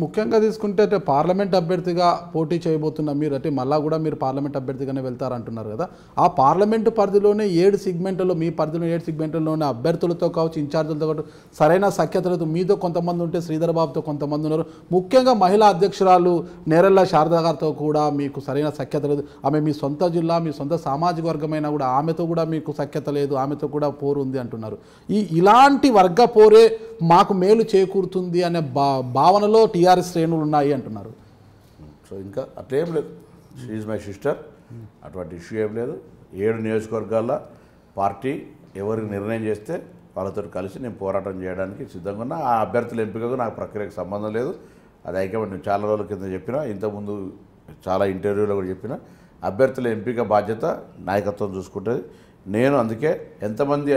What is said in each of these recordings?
ముఖ్యంగా తీసుకుంటే అంటే పార్లమెంట్ అభ్యర్థిగా పోటీ చేయబోతున్న మీరు అంటే మళ్ళా కూడా మీరు పార్లమెంట్ అభ్యర్థిగానే వెళ్తారంటున్నారు కదా, ఆ పార్లమెంటు పరిధిలోనే 7 సెగ్మెంట్లలో మీ పరిధిలో 7 సెగ్మెంట్లలోనే అభ్యర్థులతో కావచ్చు ఇన్ఛార్జీలతో కావచ్చు సరైన సఖ్యతలతో మీతో కొంతమంది ఉంటే శ్రీధర్ బాబుతో కొంతమంది ఉన్నారు, ముఖ్యంగా మహిళా అధ్యక్షురాలు నేరెళ్ళ శారదా గారితో కూడా మీకు సరైన సఖ్యత లేదు. ఆమె మీ సొంత జిల్లా మీ సొంత సామాజిక వర్గమైనా కూడా ఆమెతో కూడా మీకు సఖ్యత లేదు, ఆమెతో కూడా పోరు ఉంది అంటున్నారు. ఇలాంటి వర్గ పోరే మాకు మేలు చేకూరుతుంది అనే భావనలో టీఆర్ఎస్ శ్రేణులు ఉన్నాయి అంటున్నారు. సో ఇంకా అట్లేం లేదు, షీఈ్ మై సిస్టర్, అటువంటి ఇష్యూ ఏం లేదు. 7 నియోజకవర్గాల్లో పార్టీ ఎవరికి నిర్ణయం చేస్తే వాళ్ళతో కలిసి నేను పోరాటం చేయడానికి సిద్ధంగా ఉన్నా. ఆ అభ్యర్థుల ఎంపికకు నాకు ప్రక్రియకు సంబంధం లేదు. అది హైకమాండ్ నేను చాలా రోజుల కింద చెప్పిన, ఇంతకుముందు చాలా ఇంటర్వ్యూలో కూడా చెప్పిన, అభ్యర్థుల ఎంపిక బాధ్యత నాయకత్వం చూసుకుంటుంది. నేను అందుకే ఎంతమంది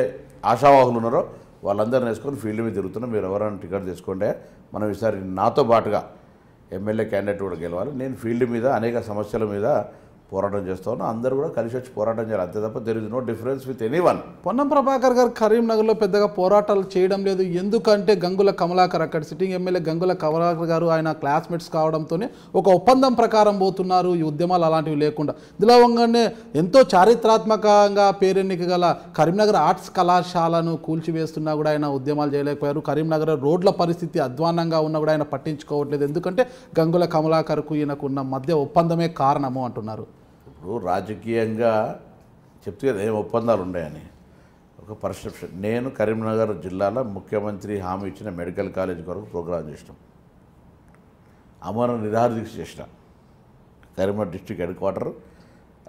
ఆశావాహులు ఉన్నారో వాళ్ళందరిని వేసుకొని ఫీల్డ్ మీద తిరుగుతున్నాం. మీరు ఎవరైనా టికెట్ తీసుకోండి, మనం ఈసారి నాతో పాటుగా ఎమ్మెల్యే క్యాండిడేట్ కూడా గెలవాలి. నేను ఫీల్డ్ మీద అనేక సమస్యల మీద పోరాటం చేస్తూ ఉన్నా. అందరూ కూడా కలిసి వచ్చి పోరాటం చేయాలి, అంతే తప్ప there is no difference with anyone. Ponnam Prabhakar garu కరీంనగర్లో పెద్దగా పోరాటాలు చేయడం లేదు. ఎందుకంటే గంగుల కమలాకర్ అక్కడ సిట్టింగ్ ఎమ్మెల్యే గంగుల కమలాకర్ గారు ఆయన క్లాస్మేట్స్ కావడంతోనే ఒక ఒప్పందం ప్రకారం పోతున్నారు. ఈ ఉద్యమాలు అలాంటివి లేకుండా దిలవంగానే ఎంతో చారిత్రాత్మకంగా పేరెన్నిక గల కరీంనగర్ ఆర్ట్స్ కళాశాలను కూల్చివేస్తున్నా కూడా ఆయన ఉద్యమాలు చేయలేకపోయారు. కరీంనగర్ రోడ్ల పరిస్థితి అధ్వాన్నంగా ఉన్నా కూడా ఆయన పట్టించుకోవట్లేదు. ఎందుకంటే గంగుల కమలాకర్కు ఈయనకున్న మధ్య ఒప్పందమే కారణము అంటున్నారు. ఇప్పుడు రాజకీయంగా చెప్తే కదా ఏం ఒప్పందాలు ఉన్నాయని ఒక పర్సెప్షన్. నేను కరీంనగర్ జిల్లాలో ముఖ్యమంత్రి హామీ ఇచ్చిన మెడికల్ కాలేజ్ కొరకు ప్రోగ్రాం చేసినాం, అమర నిరాహార దీక్ష చేసిన. కరీంనగర్ డిస్ట్రిక్ట్ హెడ్ క్వార్టర్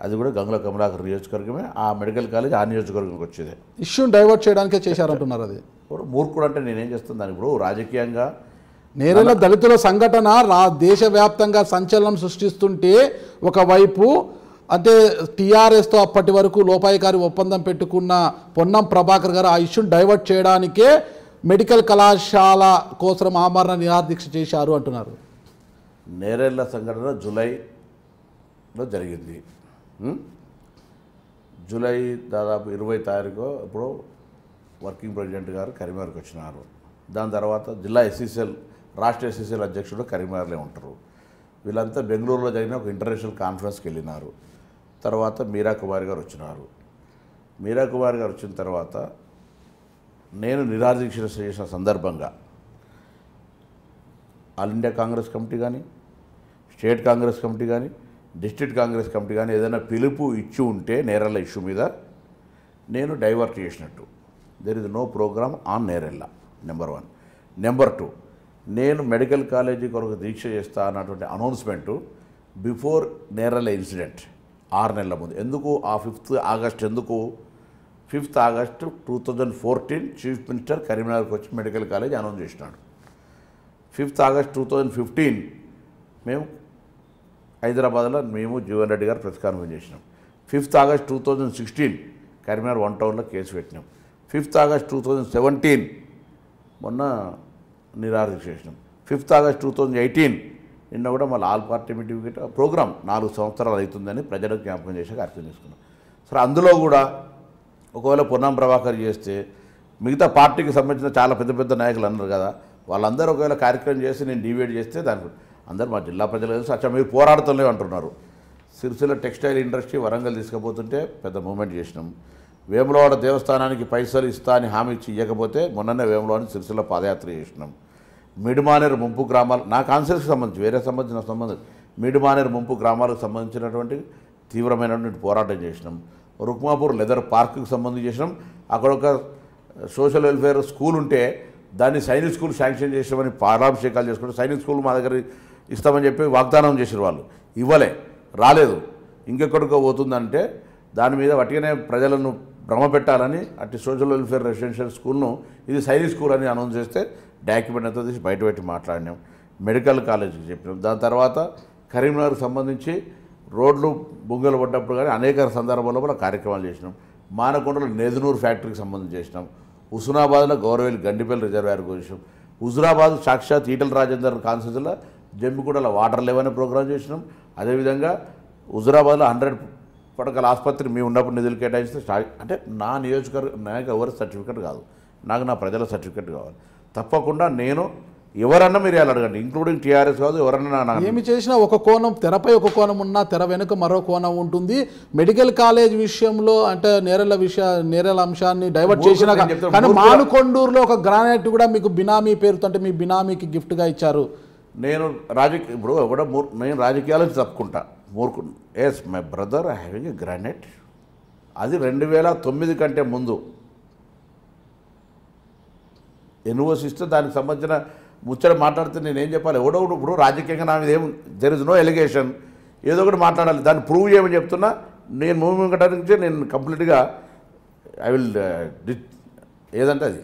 అది కూడా గంగుల కమలాకర్ నియోజకవర్గమే. ఆ మెడికల్ కాలేజ్ ఆ నియోజకవర్గంకి వచ్చేది. ఇష్యూని డైవర్ట్ చేయడానికే చేశారంటున్నారు. అది ఇప్పుడు మూర్ఖుడు అంటే నేనేం చేస్తాను దాన్ని. ఇప్పుడు రాజకీయంగా నేరేళ్ళ దళితుల సంఘటన దేశవ్యాప్తంగా సంచలనం సృష్టిస్తుంటే ఒకవైపు అంటే టీఆర్ఎస్తో అప్పటి వరకు లోపాయికారి ఒప్పందం పెట్టుకున్న పొన్నం ప్రభాకర్ గారు ఆ ఇష్యూని డైవర్ట్ చేయడానికే మెడికల్ కళాశాల కోసం ఆమరణ నిరాహార దీక్ష చేశారు అంటున్నారు. నేరేళ్ల సంఘటన జూలైలో జరిగింది. జూలై దాదాపు 20 తారీఖు ఇప్పుడు వర్కింగ్ ప్రెసిడెంట్ గారు కరీంనగర్కి వచ్చినారు. దాని తర్వాత జిల్లా ఎస్సీసీఎల్ రాష్ట్ర ఎస్సీసీఎల్ అధ్యక్షుడు కరీంనగర్లో ఉంటారు. వీళ్ళంతా బెంగళూరులో జరిగిన ఒక ఇంటర్నేషనల్ కాన్ఫరెన్స్కి వెళ్ళినారు. తర్వాత మీరా కుమారి గారు వచ్చినారు. మీరా కుమారి గారు వచ్చిన తర్వాత నేను నిరాహార దీక్ష చేసిన సందర్భంగా ఆల్ ఇండియా కాంగ్రెస్ కమిటీ కానీ స్టేట్ కాంగ్రెస్ కమిటీ కానీ డిస్ట్రిక్ట్ కాంగ్రెస్ కమిటీ కానీ ఏదైనా పిలుపు ఇచ్చి ఉంటే నేరెళ్ళ ఇష్యూ మీద నేను డైవర్ట్ చేసినట్టు. There is no program on Nerella, number 1. Number 2, నేను మెడికల్ కాలేజీ కొరకు దీక్ష చేస్తా అన్నటువంటి అనౌన్స్మెంటు బిఫోర్ నేరెళ్ళ ఇన్సిడెంట్ 6 నెలల ముందు. ఎందుకు ఆ 5th ఆగస్ట్ ఎందుకు? 5th ఆగస్ట్ 2014 చీఫ్ మినిస్టర్ కరీంనగర్కి వచ్చి మెడికల్ కాలేజ్ అనౌన్స్ చేసినాడు. 5th ఆగస్ట్ 2015 మేము హైదరాబాద్లో మేము జీవన్ రెడ్డి గారు ప్రెస్ కాన్ఫరెన్స్ చేసినాం. 5th ఆగస్ట్ 2016 కరీంనగర్ 1 టౌన్లో కేసు పెట్టినాం. 5th ఆగస్ట్ 2017 మొన్న నిరాహార దీక్ష చేసినాం. 5th ఆగస్ట్ 2018 నిన్న కూడా మళ్ళీ ఆల్ పార్టీ మీటింగ్ ప్రోగ్రామ్ 4 సంవత్సరాలు అవుతుందని ప్రజలకు జ్ఞాపకం చేసే కార్యక్రమం చేసుకున్నాం. సరే, అందులో కూడా ఒకవేళ పొన్నం ప్రభాకర్ చేస్తే మిగతా పార్టీకి సంబంధించిన చాలా పెద్ద పెద్ద నాయకులు అన్నారు కదా, వాళ్ళందరూ ఒకవేళ కార్యక్రమం చేసి నేను డివైడ్ చేస్తే దానికి అందరూ మా జిల్లా ప్రజలు కలిసి అచ్చా మీరు పోరాడుతూనే అంటున్నారు. సిరిసిల్ల టెక్స్టైల్ ఇండస్ట్రీ వరంగల్ తీసుకుపోతుంటే పెద్ద మూమెంట్ చేసినాం. వేములవాడ దేవస్థానానికి పైసలు ఇస్తా అని హామీ ఇచ్చి ఇవ్వకపోతే మొన్ననే వేములవాడని సిరిసిల్ల పాదయాత్ర చేసినాం. మిడిమానేరు ముంపు గ్రామాలు నా కాన్సెప్ట్కి సంబంధించి వేరే సంబంధం మిడిమానేరు ముంపు గ్రామాలకు సంబంధించినటువంటి తీవ్రమైనటువంటి పోరాటం చేసినాం. రుక్మాపూర్ లెదర్ పార్క్కి సంబంధించి చేసినాం. అక్కడ ఒక సోషల్ వెల్ఫేర్ స్కూల్ ఉంటే దాన్ని సైనిక్ స్కూల్ శాంక్షన్ చేసామని పాలాభిషేకాలు చేసుకుంటే సైనిక్ స్కూల్ మా దగ్గర ఇస్తామని చెప్పి వాగ్దానం చేసిన వాళ్ళు ఇవ్వలే, రాలేదు. ఇంకెక్కడికో పోతుందంటే దాని మీద వట్టిగానే ప్రజలను భ్రమ పెట్టాలని అట్టి సోషల్ వెల్ఫేర్ రెసిడెన్షియల్ స్కూల్ను ఇది సైనిక్ స్కూల్ అని అనౌన్స్ చేస్తే డాక్యుమెంట్ అంతా తీసి బయట పెట్టి మాట్లాడినాం. మెడికల్ కాలేజీకి చెప్పినాం. దాని తర్వాత కరీంనగర్కి సంబంధించి రోడ్లు బొంగలు పడ్డప్పుడు కానీ అనేక సందర్భాల్లో కూడా కార్యక్రమాలు చేసినాం. మానకొండలో నేదునూరు ఫ్యాక్టరీకి సంబంధించి చేసినాం. హుస్నాబాద్లో గౌరవేలి గండిపల్లి రిజర్వాయర్ చేసినాం. హుజురాబాద్ సాక్షాత్ ఈటల రాజేందర్ కాన్స్టిట్యూన్సీలో జమ్మిగూడలో వాటర్ లెవెల్ ప్రోగ్రాం చేసినాం. అదేవిధంగా హుజురాబాద్లో 100 పడకల ఆసుపత్రి మేము ఉన్నప్పుడు నిధులు కేటాయిస్తే అంటే నా నియోజకవర్గం నాకు ఎవరి సర్టిఫికెట్ కాదు, నాకు నా ప్రజల సర్టిఫికెట్ కావాలి. తప్పకుండా నేను ఎవరన్నా మీరు ఇలా అడగండి, ఇంక్లూడింగ్ టీఆర్ఎస్ కాదు, ఎవరన్నా ఏమి చేసినా ఒక కోణం, తెరపై ఒక కోణం ఉన్నా తెర వెనుక మరో కోణం ఉంటుంది. మెడికల్ కాలేజ్ విషయంలో అంటే నేరల అంశాన్ని డైవర్ట్ చేసినా కానీ మానుకొండూరులో ఒక గ్రానైట్ కూడా మీకు బినామీ పేరుతో అంటే మీ బినామీకి గిఫ్ట్గా ఇచ్చారు. నేను ఇప్పుడు కూడా నేను రాజకీయాలకు తప్పుకుంటా మూర్ఖుడు. Yes my brother having a granite. అది 2009 కంటే ముందు ఎన్ఓసి ఇస్తే దానికి సంబంధించిన ముచ్చట మాట్లాడితే నేనేం చెప్పాలి? ఎవడో ఇప్పుడు రాజకీయంగా నా మీద ఏం దెర్ ఇస్ నో ఎలిగేషన్, ఏదో ఒకటి మాట్లాడాలి, దాన్ని ప్రూవ్ చేయమని చెప్తున్నా. నేను మూవీ నుంచి నేను కంప్లీట్గా ఐ విల్ ఏదంటే అది